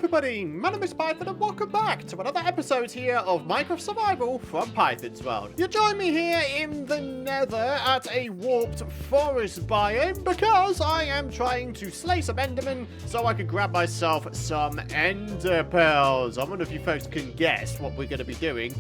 everybody, my name is Python and welcome back to another episode here of Minecraft Survival from Python's World. You join me here in the nether at a warped forest biome because I am trying to slay some endermen so I can grab myself some ender pearls. I wonder if you folks can guess what we're going to be doing.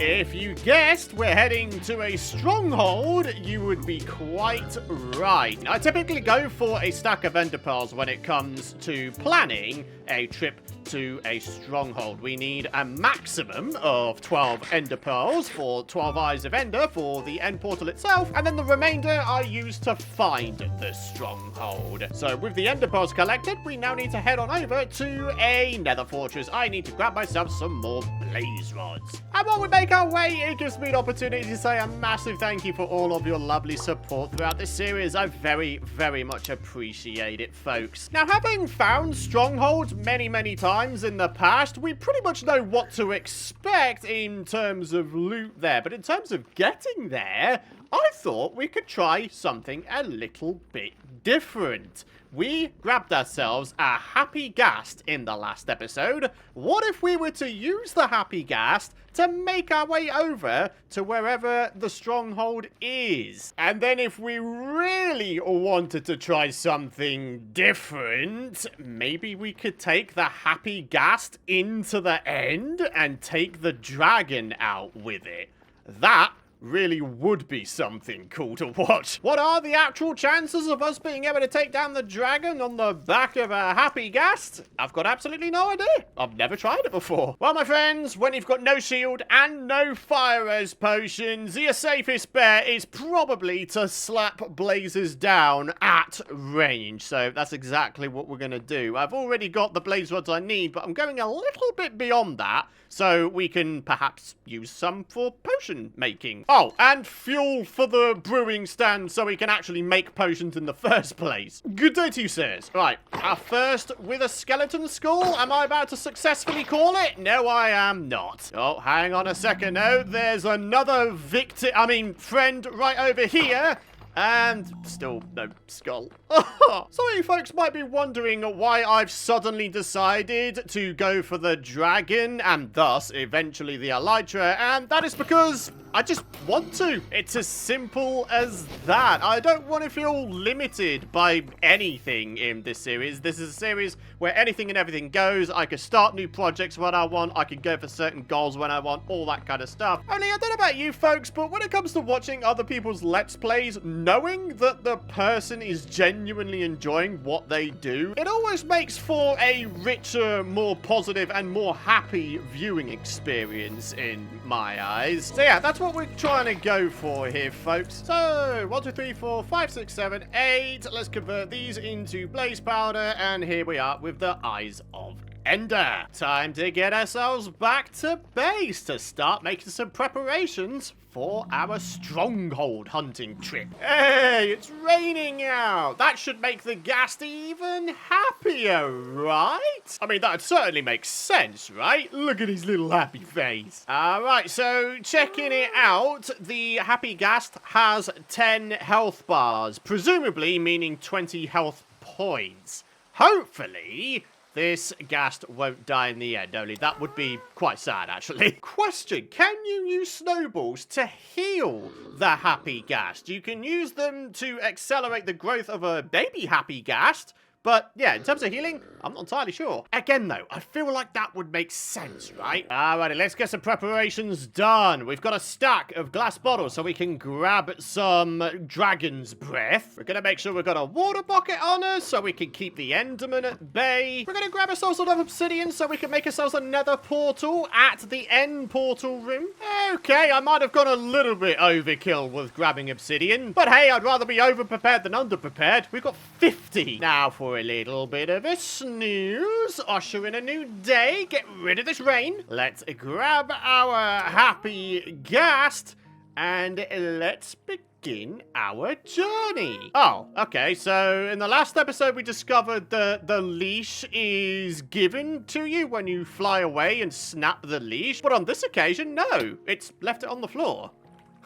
If you guessed we're heading to a stronghold, you would be quite right. I typically go for a stack of ender pearls when it comes to planning a trip to a stronghold. We need a maximum of 12 ender pearls for 12 eyes of ender for the end portal itself, and then the remainder I use to find the stronghold. So with the ender pearls collected, we now need to head on over to a nether fortress. I need to grab myself some more blaze rods. And while we make our way, it gives me an opportunity to say a massive thank you for all of your lovely support throughout this series. I very, very much appreciate it, folks. Now, having found strongholds many times in the past, we pretty much know what to expect in terms of loot there. But in terms of getting there, I thought we could try something a little bit different. We grabbed ourselves a Happy Ghast in the last episode. What if we were to use the Happy Ghast to make our way over to wherever the stronghold is? And then if we really wanted to try something different, maybe we could take the Happy Ghast into the end and take the dragon out with it. That really would be something cool to watch. What are the actual chances of us being able to take down the dragon on the back of a Happy Ghast? I've got absolutely no idea. I've never tried it before. Well, my friends, when you've got no shield and no fire res potions, your safest bet is probably to slap blazes down at range. So that's exactly what we're going to do. I've already got the blaze rods I need, but I'm going a little bit beyond that so we can perhaps use some for potion making. Oh, and fuel for the brewing stand so we can actually make potions in the first place. Good day to you, sirs. Right, first with a skeleton skull. Am I about to successfully call it? No, I am not. Oh, hang on a second. No, there's another friend right over here. And still no skull. Some of you folks might be wondering why I've suddenly decided to go for the dragon and thus eventually the elytra, and that is because I just want to. It's as simple as that. I don't want to feel limited by anything in this series. This is a series where anything and everything goes. I can start new projects when I want. I can go for certain goals when I want. All that kind of stuff. Only I don't know about you folks, but when it comes to watching other people's Let's Plays, knowing that the person is genuinely enjoying what they do, it always makes for a richer, more positive, and more happy viewing experience in my eyes. So yeah, that's what we're trying to go for here, folks. So 1, 2, 3, 4, 5, 6, 7, 8. Let's convert these into blaze powder, and here we are with the eyes of Ender. Time to get ourselves back to base to start making some preparations for our stronghold hunting trip. Hey, it's raining out. That should make the ghast even happier, right? I mean, that certainly makes sense, right? Look at his little happy face. All right, so checking it out, the Happy Ghast has 10 health bars, presumably meaning 20 health points. Hopefully this ghast won't die in the end, only that would be quite sad, actually. Question, can you use snowballs to heal the Happy Ghast? You can use them to accelerate the growth of a baby Happy Ghast, but yeah, in terms of healing, I'm not entirely sure. Again, though, I feel like that would make sense, right? Alrighty, let's get some preparations done. We've got a stack of glass bottles so we can grab some dragon's breath. We're gonna make sure we've got a water bucket on us so we can keep the enderman at bay. We're gonna grab ourselves another obsidian so we can make ourselves another portal at the end portal room. Okay, I might have gone a little bit overkill with grabbing obsidian, but hey, I'd rather be over-prepared than under-prepared. We've got 50. Now for a little bit of a snooze, usher in a new day, get rid of this rain. Let's grab our Happy Ghast and let's begin our journey. Oh, okay, so in the last episode we discovered that the leash is given to you when you fly away and snap the leash, but on this occasion, no, it's left it on the floor.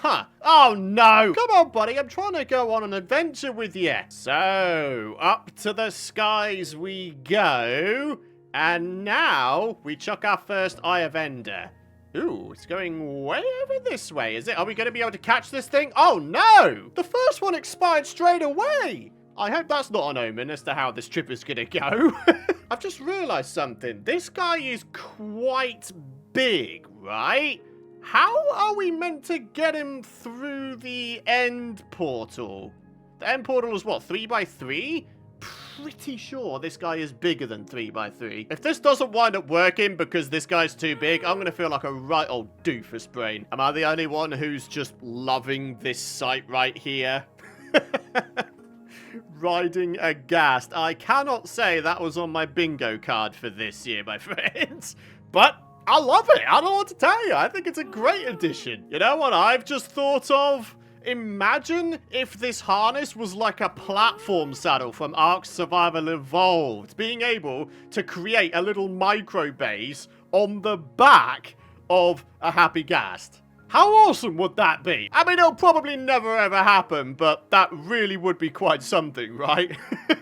Huh. Oh, no. Come on, buddy. I'm trying to go on an adventure with you. So, up to the skies we go. And now we chuck our first Eye of Ender. Ooh, it's going way over this way, is it? Are we going to be able to catch this thing? Oh, no! The first one expired straight away! I hope that's not an omen as to how this trip is going to go. I've just realised something. This guy is quite big, right? How are we meant to get him through the end portal? The end portal is what, 3x3? Pretty sure this guy is bigger than 3x3. If this doesn't wind up working because this guy's too big, I'm going to feel like a right old doofus brain. Am I the only one who's just loving this site right here? Riding a ghast. I cannot say that was on my bingo card for this year, my friends. But I love it. I don't know what to tell you. I think it's a great addition. You know what I've just thought of? Imagine if this harness was like a platform saddle from Ark Survival Evolved, being able to create a little micro base on the back of a Happy Ghast. How awesome would that be? I mean, it'll probably never ever happen, but that really would be quite something, right?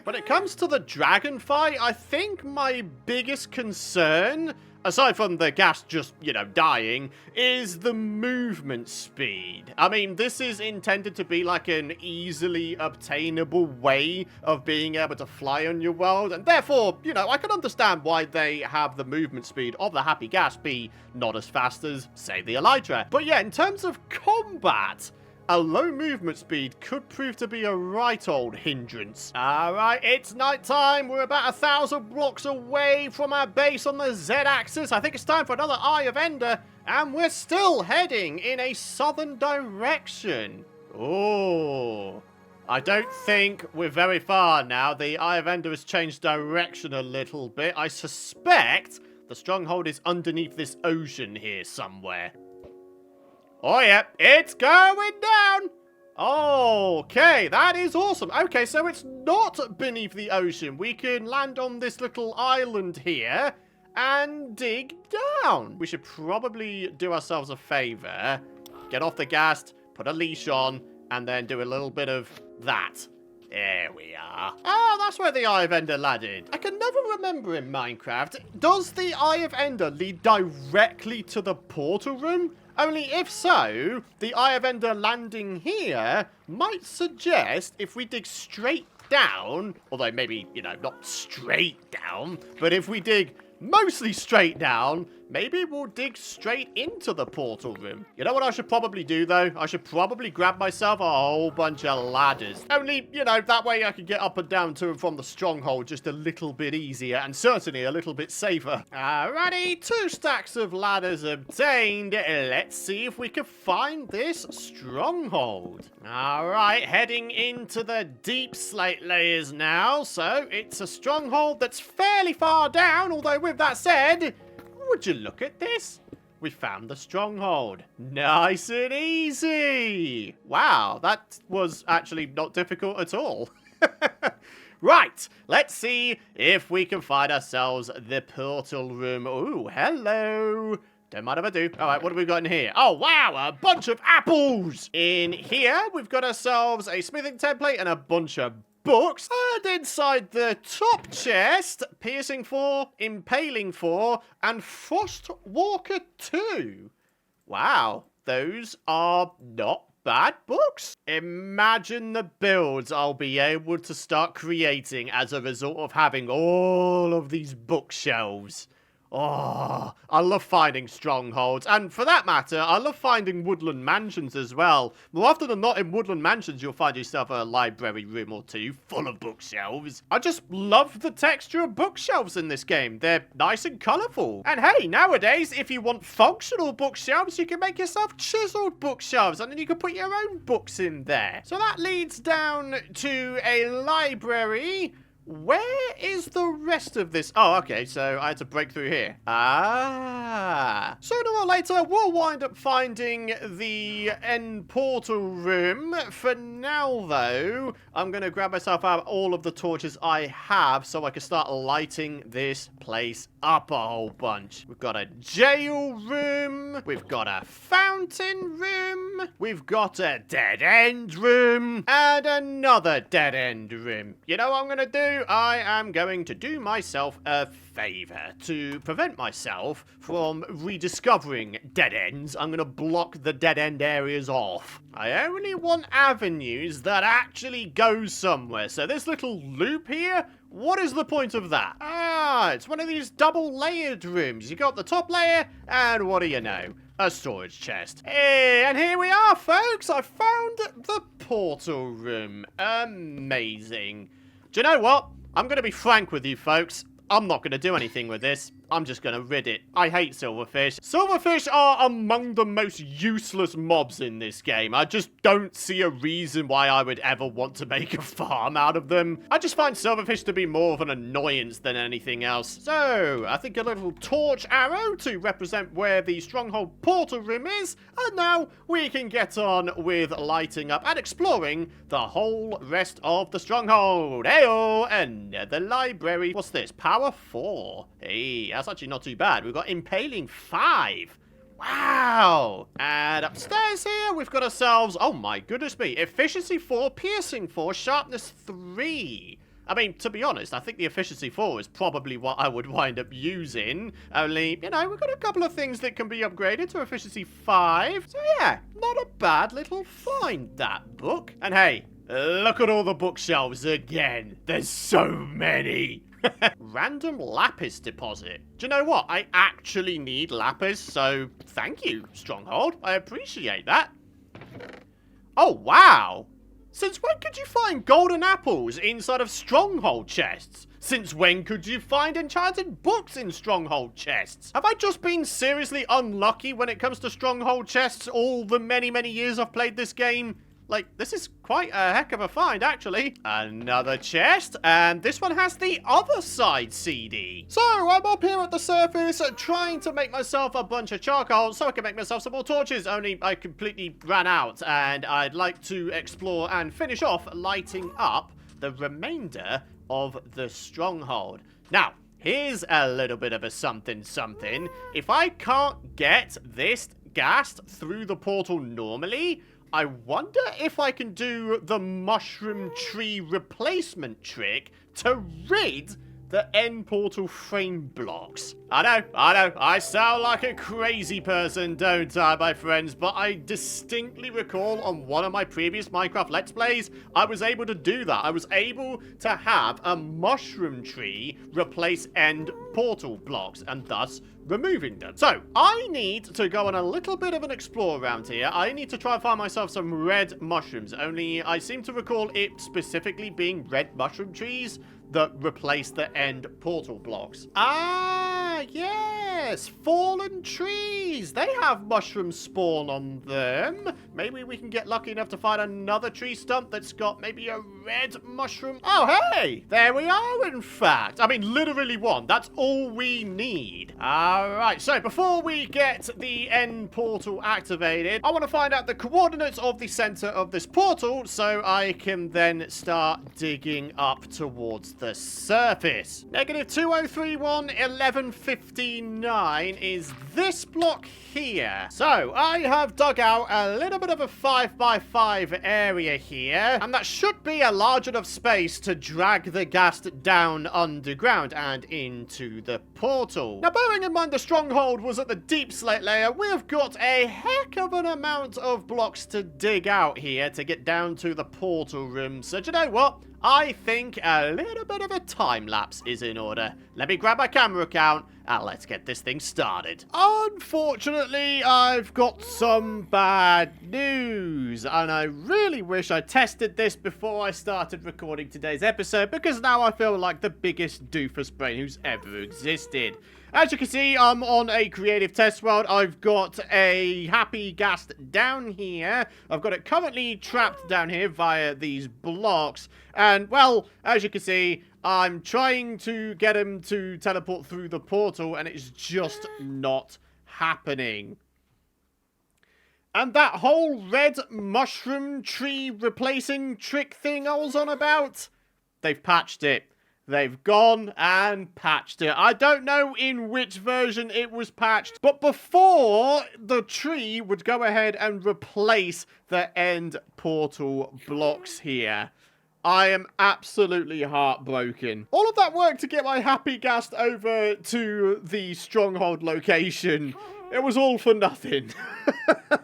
When it comes to the dragon fight, I think my biggest concern, aside from the ghast just, you know, dying, is the movement speed. I mean, this is intended to be like an easily obtainable way of being able to fly on your world, and therefore, you know, I can understand why they have the movement speed of the Happy Ghast be not as fast as, say, the Elytra. But yeah, in terms of combat, a low movement speed could prove to be a right old hindrance. Alright, it's nighttime. We're about 1,000 blocks away from our base on the Z-axis. I think it's time for another Eye of Ender. And we're still heading in a southern direction. Oh, I don't think we're very far now. The Eye of Ender has changed direction a little bit. I suspect the stronghold is underneath this ocean here somewhere. Oh, yeah, it's going down. Okay, that is awesome. Okay, so it's not beneath the ocean. We can land on this little island here and dig down. We should probably do ourselves a favor. Get off the ghast, put a leash on, and then do a little bit of that. There we are. Oh, that's where the Eye of Ender landed. I can never remember in Minecraft. Does the Eye of Ender lead directly to the portal room? Only if so, the Eye of Ender landing here might suggest if we dig straight down, although maybe, you know, not straight down, but if we dig mostly straight down, maybe we'll dig straight into the portal room. You know what I should probably do, though? I should probably grab myself a whole bunch of ladders. Only, you know, that way I can get up and down to and from the stronghold just a little bit easier and certainly a little bit safer. Alrighty, 2 stacks of ladders obtained. Let's see if we can find this stronghold. Alright, heading into the deep slate layers now. So, it's a stronghold that's fairly far down, although with that said, would you look at this? We found the stronghold. Nice and easy. Wow, that was actually not difficult at all. Right, let's see if we can find ourselves the portal room. Ooh, hello. Don't mind if I do. All right, what have we got in here? Oh, wow, a bunch of apples. In here, we've got ourselves a smithing template and a bunch of books. And inside the top chest, Piercing 4, Impaling 4, and Frostwalker 2. Wow, those are not bad books. Imagine the builds I'll be able to start creating as a result of having all of these bookshelves. Oh, I love finding strongholds, and for that matter, I love finding woodland mansions as well. More often than not, in woodland mansions, you'll find yourself a library room or two full of bookshelves. I just love the texture of bookshelves in this game. They're nice and colourful. And hey, nowadays, if you want functional bookshelves, you can make yourself chiseled bookshelves, and then you can put your own books in there. So that leads down to a library. Where is the rest of this? Oh, okay, so I had to break through here. Ah. Sooner or later, we'll wind up finding the end portal room. For now, though, I'm going to grab myself out all of the torches I have so I can start lighting this place up a whole bunch. We've got a jail room. We've got a fountain room. We've got a dead end room. And another dead end room. You know what I'm going to do? do? I am going to do myself a favor. To prevent myself from rediscovering dead ends, I'm going to block the dead end areas off. I only want avenues that actually go somewhere. So this little loop here, what is the point of that? Ah, it's one of these double layered rooms. You got the top layer, and what do you know? A storage chest. Hey, and here we are, folks. I found the portal room. Amazing. Do you know what? I'm going to be frank with you, folks. I'm not going to do anything with this. I'm just going to rid it. I hate silverfish. Silverfish are among the most useless mobs in this game. I just don't see a reason why I would ever want to make a farm out of them. I just find silverfish to be more of an annoyance than anything else. So, I think a little torch arrow to represent where the stronghold portal room is. And now we can get on with lighting up and exploring the whole rest of the stronghold. Heyo, another library. What's this? Power 4. Hey, that's actually not too bad. We've got Impaling 5. Wow. And upstairs here, we've got ourselves, oh my goodness me, Efficiency 4, Piercing 4, Sharpness 3. I mean, to be honest, I think the Efficiency 4 is probably what I would wind up using. Only, you know, we've got a couple of things that can be upgraded to Efficiency 5. So yeah, not a bad little find, that book. And hey, look at all the bookshelves again. There's so many. Random lapis deposit. Do you know what? I actually need lapis, so thank you, Stronghold. I appreciate that. Oh, wow. Since when could you find golden apples inside of Stronghold chests? Since when could you find enchanted books in Stronghold chests? Have I just been seriously unlucky when it comes to Stronghold chests all the many, many years I've played this game? Like, this is quite a heck of a find, actually. Another chest, and this one has the other side CD. So, I'm up here at the surface trying to make myself a bunch of charcoal so I can make myself some more torches, only I completely ran out, and I'd like to explore and finish off lighting up the remainder of the stronghold. Now, here's a little bit of a something. If I can't get this ghast through the portal normally, I wonder if I can do the mushroom tree replacement trick to rid the end portal frame blocks. I know, I sound like a crazy person, don't I, my friends? But I distinctly recall on one of my previous Minecraft Let's Plays, I was able to do that. I was able to have a mushroom tree replace end portal blocks, and thus removing them. So, I need to go on a little bit of an explore around here. I need to try and find myself some red mushrooms, only I seem to recall it specifically being red mushroom trees that replace the end portal blocks. Ah, yes! Fallen trees! They have mushroom spawn on them. Maybe we can get lucky enough to find another tree stump that's got maybe a red mushroom. Oh, hey! There we are, in fact. I mean, literally one. That's all we need. Alright, so before we get the end portal activated, I want to find out the coordinates of the center of this portal so I can then start digging up towards the surface. Negative 2031 1159 is this block here. So I have dug out a little bit of a 5x5 area here, and that should be a large enough space to drag the ghast down underground and into the portal. Now, bearing in mind the stronghold was at the deep slate layer, we've got a heck of an amount of blocks to dig out here to get down to the portal room. So do you know what? I think a little bit of a time lapse is in order. Let me grab my camera account and let's get this thing started. Unfortunately, I've got some bad news, and I really wish I tested this before I started recording today's episode, because now I feel like the biggest doofus brain who's ever existed. As you can see, I'm on a creative test world. I've got a Happy Ghast down here. I've got it currently trapped down here via these blocks. And, well, as you can see, I'm trying to get him to teleport through the portal, and it's just not happening. And that whole red mushroom tree replacing trick thing I was on about, they've patched it. They've gone and patched it. I don't know in which version it was patched, but before, the tree would go ahead and replace the end portal blocks here. I am absolutely heartbroken. All of that work to get my Happy Ghast over to the stronghold location, it was all for nothing.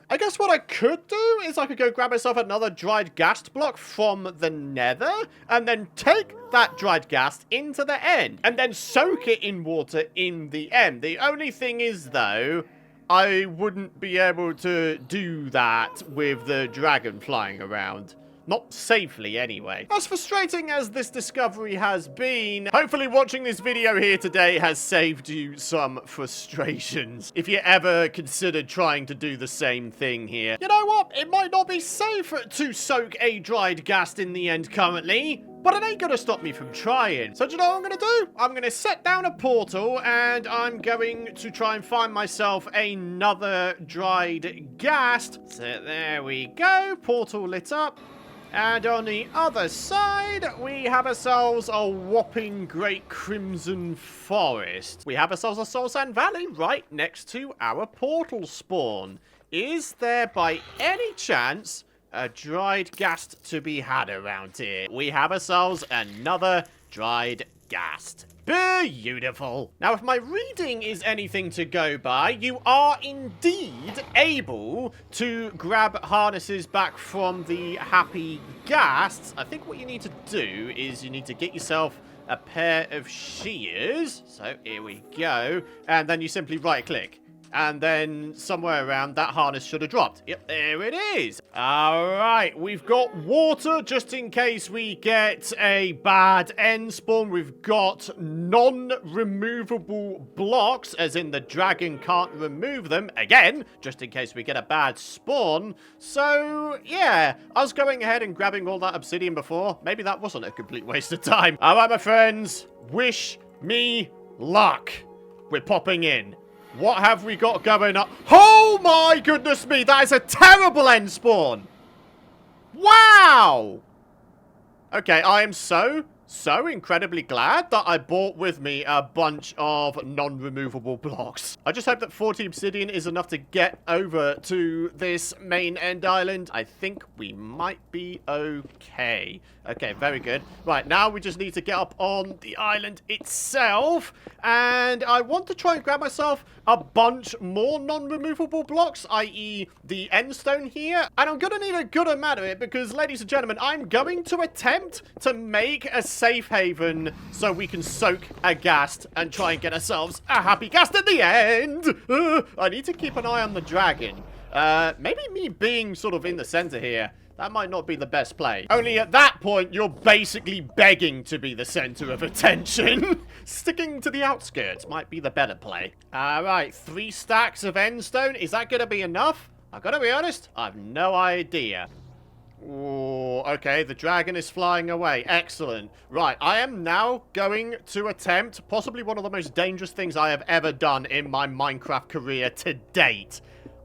I guess what I could do is I could go grab myself another dried ghast block from the nether, and then take that dried ghast into the end, and then soak it in water in the end. The only thing is, though, I wouldn't be able to do that with the dragon flying around. Not safely, anyway. As frustrating as this discovery has been, hopefully watching this video here today has saved you some frustrations. If you ever considered trying to do the same thing here. You know what? It might not be safe to soak a dried ghast in the end currently, but it ain't gonna stop me from trying. So do you know what I'm gonna do? I'm gonna set down a portal, and I'm going to try and find myself another dried ghast. So there we go. Portal lit up. And on the other side, we have ourselves a whopping great crimson forest. We have ourselves a soul sand valley right next to our portal spawn. Is there by any chance a dried ghast to be had around here? We have ourselves another dried ghast. Beautiful. Now, if my reading is anything to go by, you are indeed able to grab harnesses back from the Happy Ghasts. I think what you need to do is you need to get yourself a pair of shears. So here we go. And then you simply right-click. And then somewhere around that harness should have dropped. Yep, there it is. All right, we've got water just in case we get a bad end spawn. We've got non-removable blocks, as in the dragon can't remove them. Again, just in case we get a bad spawn. So, yeah, I was going ahead and grabbing all that obsidian before. Maybe that wasn't a complete waste of time. All right, my friends, wish me luck. We're popping in. What have we got going on? Oh my goodness me, that is a terrible end spawn. Wow. Okay, I am so incredibly glad that I brought with me a bunch of non-removable blocks. I just hope that 40 obsidian is enough to get over to this main end island. I think we might be okay. Okay, very good. Right, now we just need to get up on the island itself. And I want to try and grab myself a bunch more non-removable blocks, i.e. the end stone here. And I'm going to need a good amount of it because, ladies and gentlemen, I'm going to attempt to make a safe haven so we can soak a ghast and try and get ourselves a happy ghast at the end. I need to keep an eye on the dragon. Maybe me being sort of in the center here, that might not be the best play. Only at that point, you're basically begging to be the center of attention. Sticking to the outskirts might be the better play. All right, 3 stacks of endstone. Is that going to be enough? I've got to be honest, I have no idea. Ooh, okay, the dragon is flying away. Excellent. Right, I am now going to attempt possibly one of the most dangerous things I have ever done in my Minecraft career to date.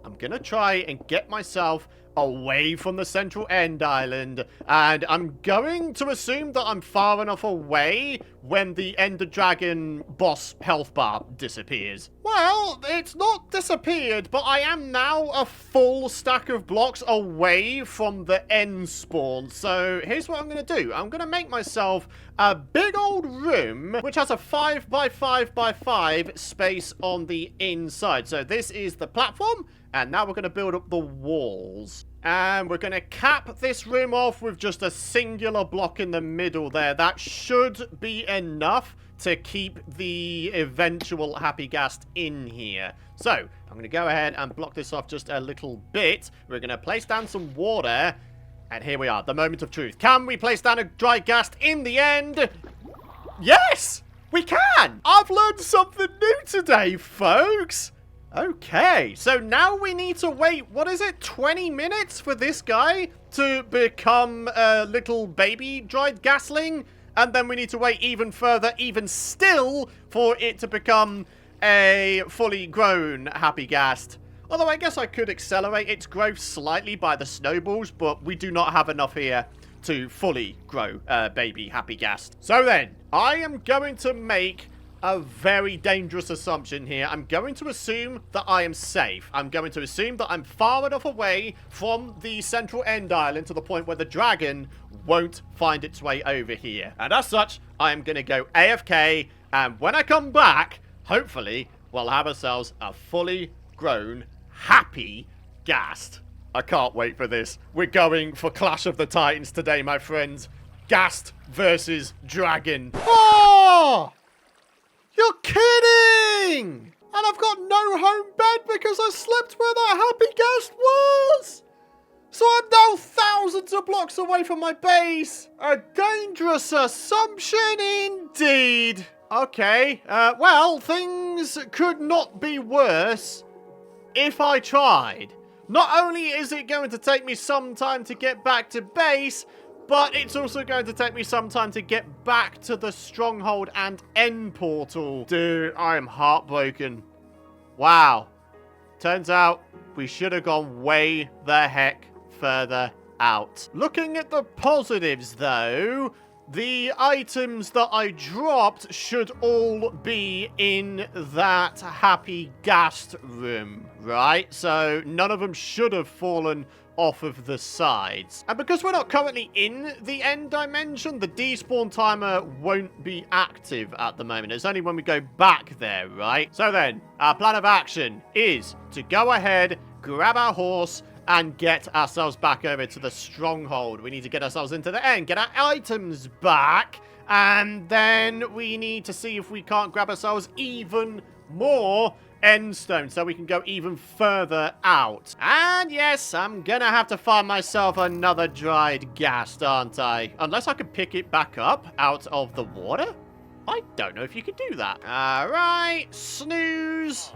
I'm going to try and get myself away from the central end island, and I'm going to assume that I'm far enough away when the Ender Dragon boss health bar disappears. Well, it's not disappeared, but I am now a full stack of blocks away from the end spawn. So here's what I'm going to do. I'm going to make myself a big old room, which has a 5x5x5 space on the inside. So this is the platform. And now we're going to build up the walls. And we're going to cap this room off with just a singular block in the middle there. That should be enough to keep the eventual Happy Ghast in here. So, I'm going to go ahead and block this off just a little bit. We're going to place down some water. And here we are, the moment of truth. Can we place down a dry ghast in the end? Yes! We can! I've learned something new today, folks! Okay, so now we need to wait, what is it, 20 minutes for this guy to become a little baby dried ghastling? And then we need to wait even further, even still, for it to become a fully grown Happy Ghast. Although I guess I could accelerate its growth slightly by the snowballs, but we do not have enough here to fully grow baby Happy Ghast. So then, I am going to make a very dangerous assumption here. I'm going to assume that I am safe. I'm going to assume that I'm far enough away from the central end island to the point where the dragon won't find its way over here. And as such, I am going to go AFK, and when I come back, hopefully, we'll have ourselves a fully grown, happy Ghast. I can't wait for this. We're going for Clash of the Titans today, my friends. Ghast versus dragon. Oh! You're kidding! And I've got no home bed because I slept where that happy Ghast was! So I'm now thousands of blocks away from my base. A dangerous assumption indeed. Okay, well, things could not be worse if I tried. Not only is it going to take me some time to get back to base, but it's also going to take me some time to get back to the stronghold and end portal. Dude, I am heartbroken. Wow. Turns out we should have gone way the heck further out. Looking at the positives, though, the items that I dropped should all be in that Happy Ghast room, right? So none of them should have fallen off of the sides. And because we're not currently in the end dimension, the despawn timer won't be active at the moment. It's only when we go back there, right? So then, our plan of action is to go ahead, grab our horse, and get ourselves back over to the stronghold. We need to get ourselves into the end, get our items back, and then we need to see if we can't grab ourselves even more end stone so we can go even further out. And yes, I'm gonna have to find myself another dried Ghast, aren't I? Unless I can pick it back up out of the water? I don't know if you can do that. Alright, snooze,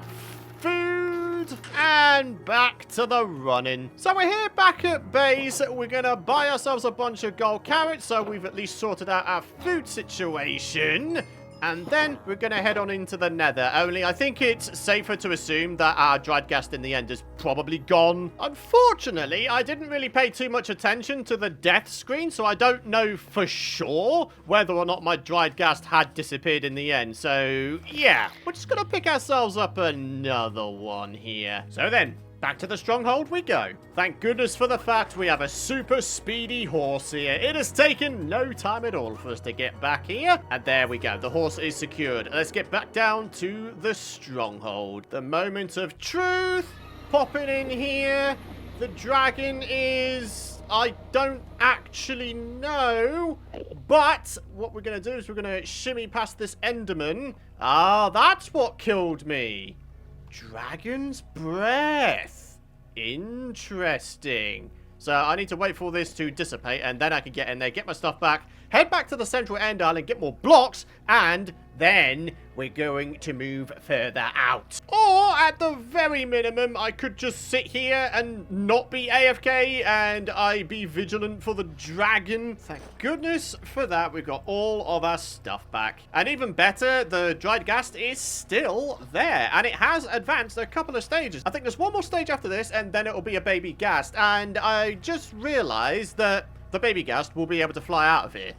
food, and back to the running. So we're here back at base. We're gonna buy ourselves a bunch of gold carrots, so we've at least sorted out our food situation. And then we're going to head on into the nether. Only I think it's safer to assume that our dried Ghast in the end is probably gone. Unfortunately, I didn't really pay too much attention to the death screen, so I don't know for sure whether or not my dried Ghast had disappeared in the end. So, yeah, we're just going to pick ourselves up another one here. So then, back to the stronghold we go. Thank goodness for the fact we have a super speedy horse here. It has taken no time at all for us to get back here. And there we go. The horse is secured. Let's get back down to the stronghold. The moment of truth. Popping in here. The dragon is... I don't actually know. But what we're going to do is we're going to shimmy past this Enderman. Ah, that's what killed me. Dragon's breath. Interesting. So I need to wait for this to dissipate, and then I can get in there, get my stuff back, head back to the central end island, get more blocks, and then we're going to move further out. Or, at the very minimum, I could just sit here and not be AFK, and I be vigilant for the dragon. Thank goodness for that. We've got all of our stuff back. And even better, the dried Ghast is still there, and it has advanced a couple of stages. I think there's one more stage after this, and then it'll be a baby Ghast. And I just realized that the baby Ghast will be able to fly out of here.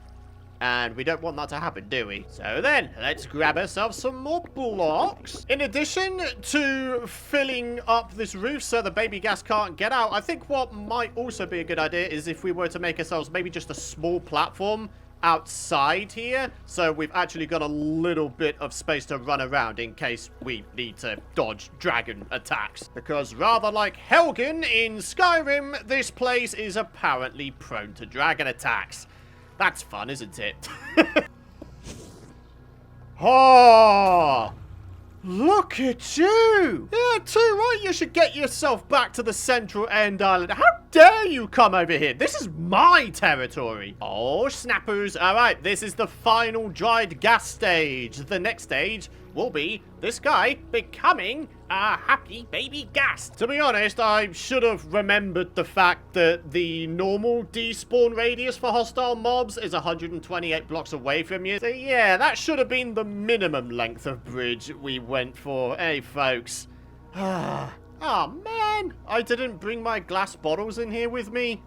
And we don't want that to happen, do we? So then, let's grab ourselves some more blocks. In addition to filling up this roof so the baby Ghast can't get out, I think what might also be a good idea is if we were to make ourselves maybe just a small platform outside here. So we've actually got a little bit of space to run around in case we need to dodge dragon attacks. Because rather like Helgen in Skyrim, this place is apparently prone to dragon attacks. That's fun, isn't it? Oh, look at you. Yeah, too right. You should get yourself back to the central end island. How dare you come over here? This is my territory. Oh, snappers. All right, this is the final dried Ghast stage. The next stage will be this guy becoming a happy baby Ghast. To be honest, I should have remembered the fact that the normal despawn radius for hostile mobs is 128 blocks away from you. So yeah, that should have been the minimum length of bridge we went for. Hey, folks. Oh, man. I didn't bring my glass bottles in here with me.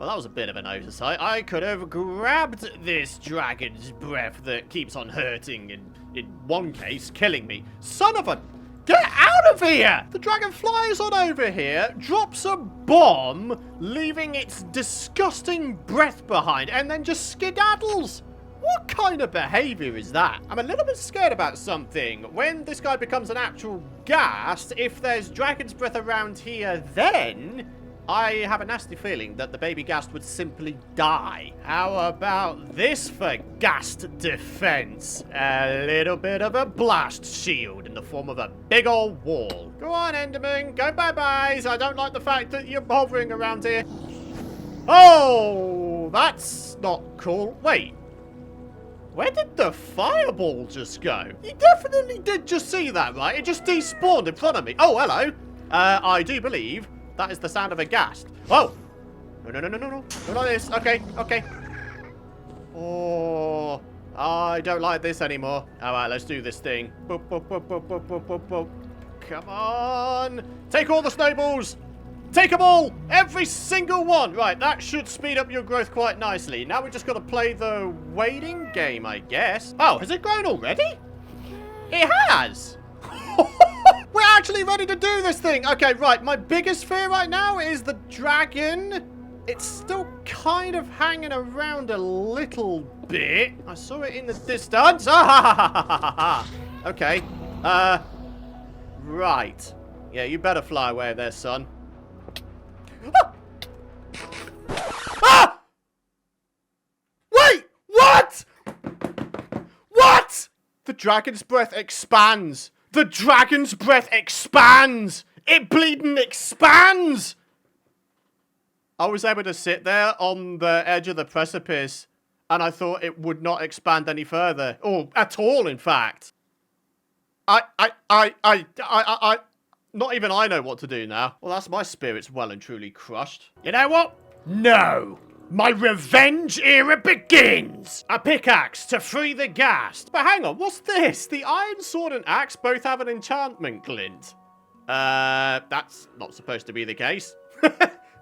Well, that was a bit of an oversight. I could have grabbed this dragon's breath that keeps on hurting and, in one case, killing me. Son of a... Get out of here! The dragon flies on over here, drops a bomb, leaving its disgusting breath behind, and then just skedaddles. What kind of behavior is that? I'm a little bit scared about something. When this guy becomes an actual ghast, if there's dragon's breath around here, then I have a nasty feeling that the baby ghast would simply die. How about this for ghast defense? A little bit of a blast shield in the form of a big old wall. Go on, Enderman. Go bye-byes. I don't like the fact that you're hovering around here. Oh, that's not cool. Wait. Where did the fireball just go? You definitely did just see that, right? It just despawned in front of me. Oh, hello. I do believe that is the sound of a ghast. Oh! No. Not like this. Okay. Oh, I don't like this anymore. Alright, let's do this thing. Boop. Come on. Take all the snowballs. Take them all! Every single one! Right, that should speed up your growth quite nicely. Now we just got to play the waiting game, I guess. Oh, has it grown already? It has! We're actually ready to do this thing! Okay, right, my biggest fear right now is the dragon. It's still kind of hanging around a little bit. I saw it in the distance. Okay. Right. Yeah, you better fly away there, son. Ah! Wait! What? What? The dragon's breath expands. The dragon's breath expands. It bleeding expands. I was able to sit there on the edge of the precipice, and I thought it would not expand any further, or at all, in fact. Not even I know what to do now. Well, that's my spirits well and truly crushed. You know what? No! My revenge era begins! A pickaxe to free the ghast. But hang on, what's this? The iron sword and axe both have an enchantment glint. That's not supposed to be the case.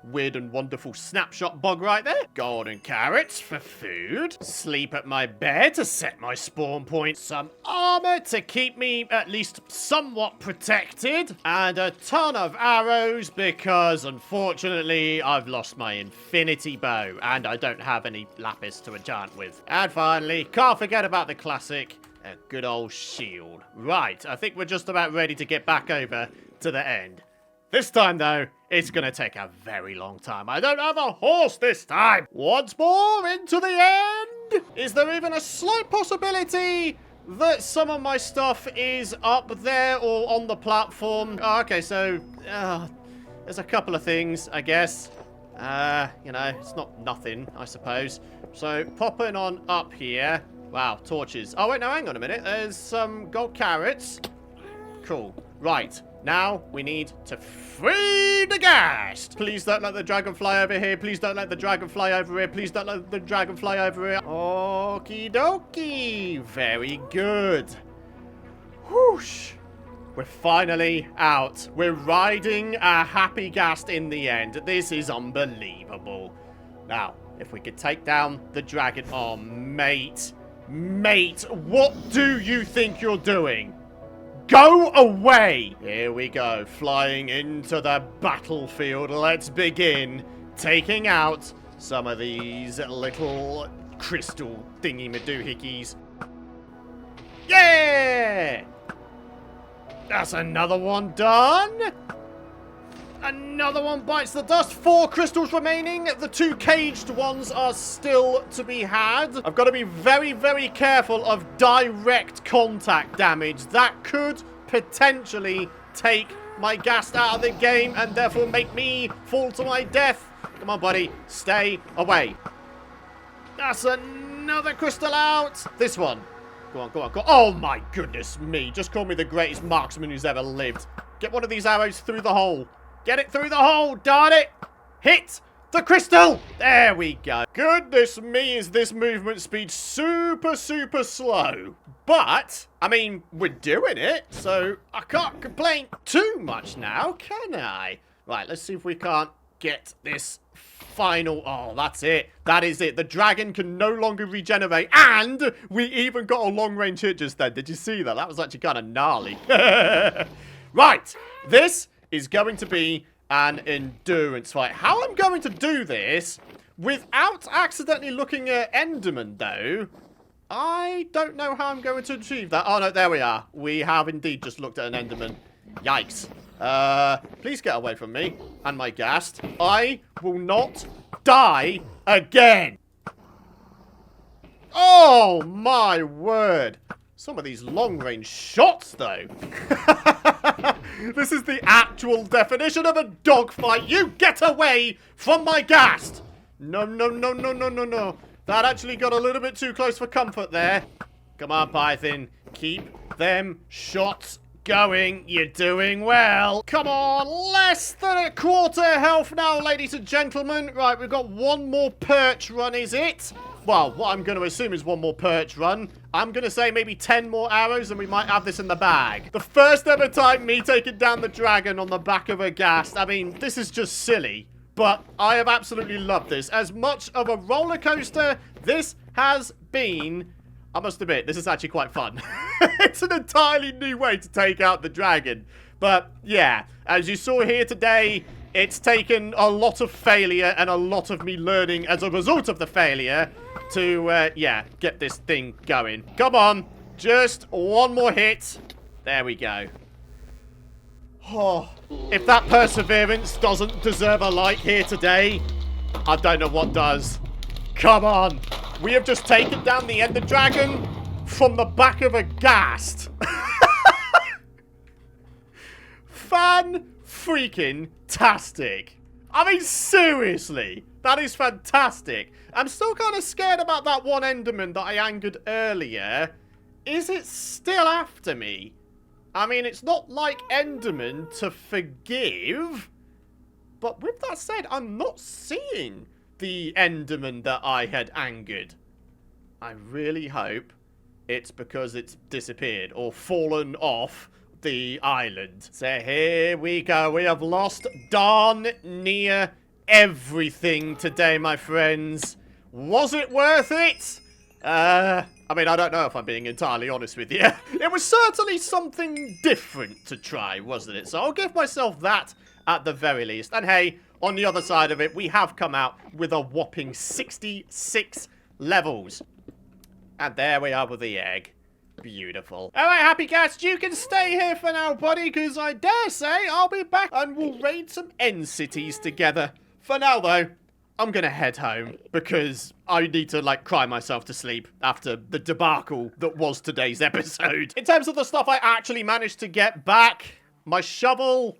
Weird and wonderful snapshot bug right there. Golden carrots for food. Sleep at my bed to set my spawn point. Some armor to keep me at least somewhat protected. And a ton of arrows because, unfortunately, I've lost my infinity bow. And I don't have any lapis to enchant with. And finally, can't forget about the classic, a good old shield. Right, I think we're just about ready to get back over to the end. This time, though, it's going to take a very long time. I don't have a horse this time. Once more into the end. Is there even a slight possibility that some of my stuff is up there or on the platform? Oh, okay, so there's a couple of things, I guess. You know, it's not nothing, I suppose. So popping on up here. Wow, torches. Oh, wait, no, hang on a minute. There's some gold carrots. Cool. Right. Now, we need to free the ghast. Please don't let the dragon fly over here. Please don't let the dragon fly over here. Please don't let the dragon fly over here. Okie dokie. Very good. Whoosh. We're finally out. We're riding a happy ghast in the end. This is unbelievable. Now, if we could take down the dragon. Oh, mate. Mate, what do you think you're doing? Go away! Here we go, flying into the battlefield. Let's begin taking out some of these little crystal thingy-madoohickeys. Yeah! That's another one done. Another one bites the dust. 4 crystals remaining. The 2 caged ones are still to be had. I've got to be very, very careful of direct contact damage. That could potentially take my ghast out of the game and therefore make me fall to my death. Come on, buddy. Stay away. That's another crystal out. This one. Go on, go on, go on. Oh, my goodness me. Just call me the greatest marksman who's ever lived. Get one of these arrows through the hole. Get it through the hole, darn it! Hit the crystal! There we go. Goodness me, is this movement speed super, super slow. But, I mean, we're doing it, so I can't complain too much now, can I? Right, let's see if we can't get this final... Oh, that's it. That is it. The dragon can no longer regenerate. And we even got a long-range hit just then. Did you see that? That was actually kind of gnarly. Right. This is going to be an endurance fight. How I'm going to do this without accidentally looking at Enderman, though, I don't know how I'm going to achieve that. Oh, no, there we are. We have indeed just looked at an Enderman. Yikes. Please get away from me and my ghast. I will not die again. Oh, my word. Some of these long-range shots, though. This is the actual definition of a dogfight. You get away from my ghast. No, no, no, no, no, no, no. That actually got a little bit too close for comfort there. Come on, Python. Keep them shots going. You're doing well. Come on. Less than a quarter health now, ladies and gentlemen. Right, we've got one more perch run, is it? Well, what I'm going to assume is one more perch run. I'm going to say maybe 10 more arrows and we might have this in the bag. The first ever time me taking down the dragon on the back of a ghast. I mean, this is just silly. But I have absolutely loved this. As much of a roller coaster this has been, I must admit, this is actually quite fun. It's an entirely new way to take out the dragon. But yeah, as you saw here today, it's taken a lot of failure and a lot of me learning as a result of the failure to, yeah, get this thing going. Come on, just one more hit. There we go. Oh, if that perseverance doesn't deserve a like here today, I don't know what does. Come on. We have just taken down the Ender Dragon from the back of a ghast. Fan-freaking-tastic. I mean, seriously. That is fantastic. I'm still kind of scared about that one Enderman that I angered earlier. Is it still after me? I mean, it's not like Enderman to forgive. But with that said, I'm not seeing the Enderman that I had angered. I really hope it's because it's disappeared or fallen off the island. So here we go. We have lost darn near everything today, my friends. Was it worth it? I mean, I don't know if I'm being entirely honest with you. It was certainly something different to try, wasn't it? So I'll give myself that at the very least. And hey, on the other side of it, we have come out with a whopping 66 levels. And there we are with the egg. Beautiful. All right, Happy Ghast, you can stay here for now, buddy, because I dare say I'll be back and we'll raid some end cities together. For now, though, I'm going to head home because I need to, like, cry myself to sleep after the debacle that was today's episode. In terms of the stuff I actually managed to get back, my shovel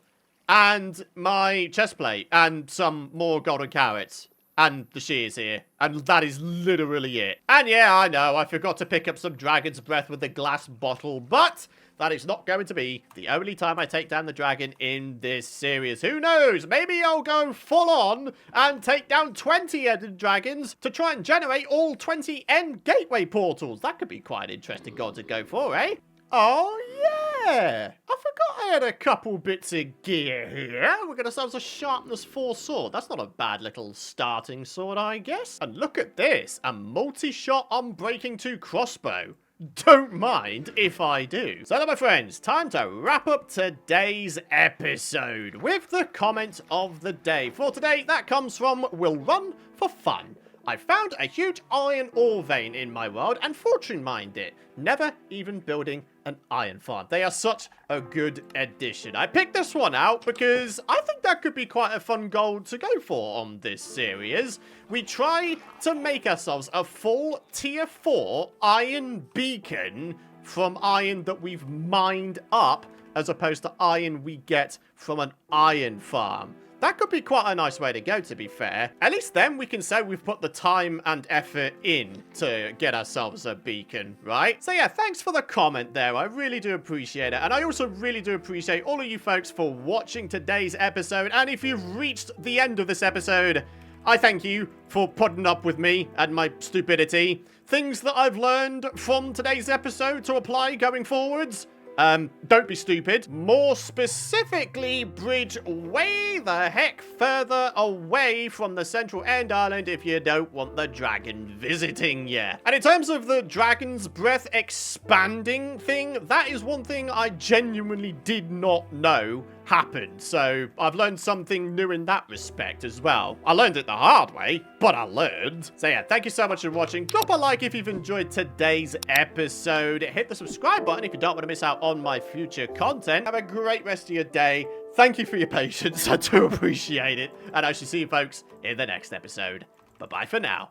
and my chestplate and some more golden carrots. And the shears here. And that is literally it. And yeah, I know, I forgot to pick up some dragon's breath with the glass bottle, but that is not going to be the only time I take down the dragon in this series. Who knows? Maybe I'll go full on and take down 20 ended dragons to try and generate all 20 end gateway portals. That could be quite an interesting goal to go for, eh? Oh, yeah. I forgot I had a couple bits of gear here. We've got ourselves a sharpness 4 sword. That's not a bad little starting sword, I guess. And look at this. A multi-shot unbreaking 2 crossbow. Don't mind if I do. So now, my friends, time to wrap up today's episode with the comment of the day. For today, that comes from Will Run for Fun. I found a huge iron ore vein in my world and fortune mined it, never even building an iron farm. They are such a good addition. I picked this one out because I think that could be quite a fun goal to go for on this series. We try to make ourselves a full tier 4 iron beacon from iron that we've mined up as opposed to iron we get from an iron farm. That could be quite a nice way to go, to be fair. At least then we can say we've put the time and effort in to get ourselves a beacon, right? So yeah, thanks for the comment there. I really do appreciate it. And I also really do appreciate all of you folks for watching today's episode. And if you've reached the end of this episode, I thank you for putting up with me and my stupidity. Things that I've learned from today's episode to apply going forwards. Don't be stupid. More specifically, bridge way the heck further away from the central end island if you don't want the dragon visiting you. And in terms of the dragon's breath expanding thing, that is one thing I genuinely did not know happened. So I've learned something new in that respect as well. I learned it the hard way, but I learned. So yeah, thank you so much for watching. Drop a like if you've enjoyed today's episode. Hit the subscribe button if you don't want to miss out on my future content. Have a great rest of your day. Thank you for your patience. I do appreciate it. And I shall see you folks in the next episode. Bye-bye for now.